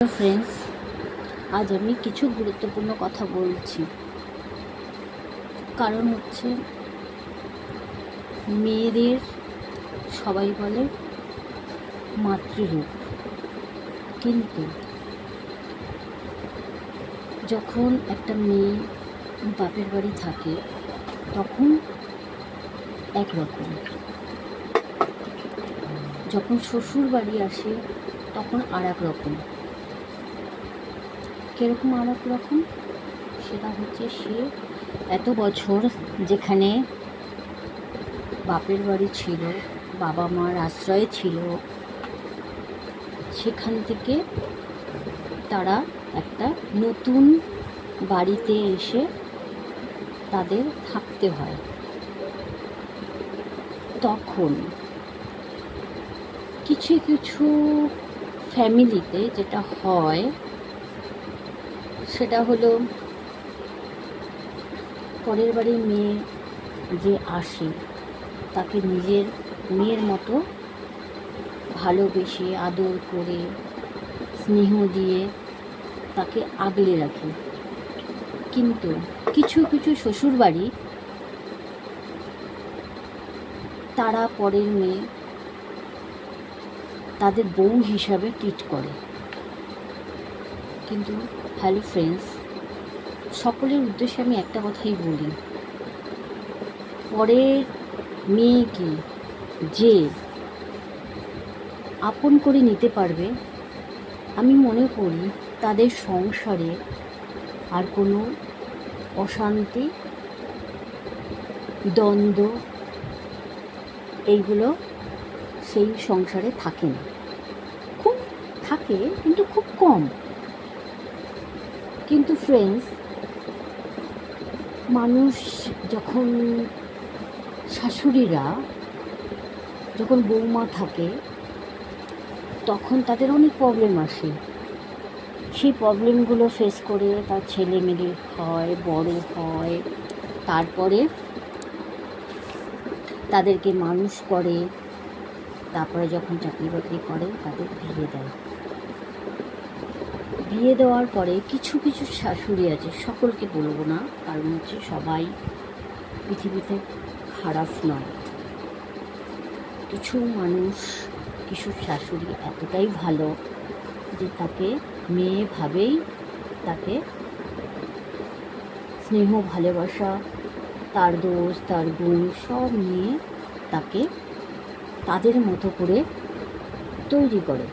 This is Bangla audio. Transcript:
হ্যালো ফ্রেন্ডস, আজ আমি কিছু গুরুত্বপূর্ণ কথা বলছি। কারণ হচ্ছে, মেয়েদের সবাই বলে মাতৃরূপ, কিন্তু যখন একটা মেয়ে বাপের বাড়ি থাকে তখন একরকম, যখন শ্বশুর বাড়ি আসে তখন আর এক রকম। কীরকম আর এক রকম? সেটা হচ্ছে, সে এত বছর যেখানে বাপের বাড়ি ছিল, বাবা মার আশ্রয়ে ছিল, সেখান থেকে তারা একটা নতুন বাড়িতে এসে তাদের থাকতে হয়। তখন কিছু কিছু ফ্যামিলিতে যেটা হয় সেটা হলো, পরের বাড়ির মেয়ে যে আসে তাকে নিজের মেয়ের মতো ভালোবেসে আদর করে স্নেহ দিয়ে তাকে আগলে রাখে। কিন্তু কিছু কিছু শ্বশুরবাড়ি তারা পরের মেয়ে তাদের বউ হিসাবে ট্রিট করে। কিন্তু হ্যালো ফ্রেন্ডস, সকলের উদ্দেশ্যে আমি একটা কথাই বলি, পরের মেয়েকে যে আপন করে নিতে পারবে, আমি মনে করি তাদের সংসারে আর কোনো অশান্তি, দ্বন্দ্ব এইগুলো সেই সংসারে থাকে না। খুব থাকে, কিন্তু খুব কম। কিন্তু ফ্রেন্ডস, মানুষ যখন, শাশুড়িরা যখন বৌমা থাকে তখন তাদের অনেক প্রবলেম আসে। সেই প্রবলেমগুলো ফেস করে তার ছেলে মেয়ে হয়, বড় হয়, তারপরে তাদেরকে মানুষ করে, তারপরে যখন চাকরি বাকরি করে তাদের বিয়ে দেয়। বিয়ে দেওয়ার পরে কিছু কিছু শাশুড়ি আছে, সকলকে বলবো না, কারণ হচ্ছে সবাই পৃথিবীতে খারাপ নয়। কিছু মানুষ, কিছু শাশুড়ি এতটাই ভালো যে তাকে মেয়ে ভাবেই তাকে স্নেহ, ভালোবাসা, তার দোষ, তার গুণ সব নিয়ে তাকে তাদের মতো করে তৈরি করে।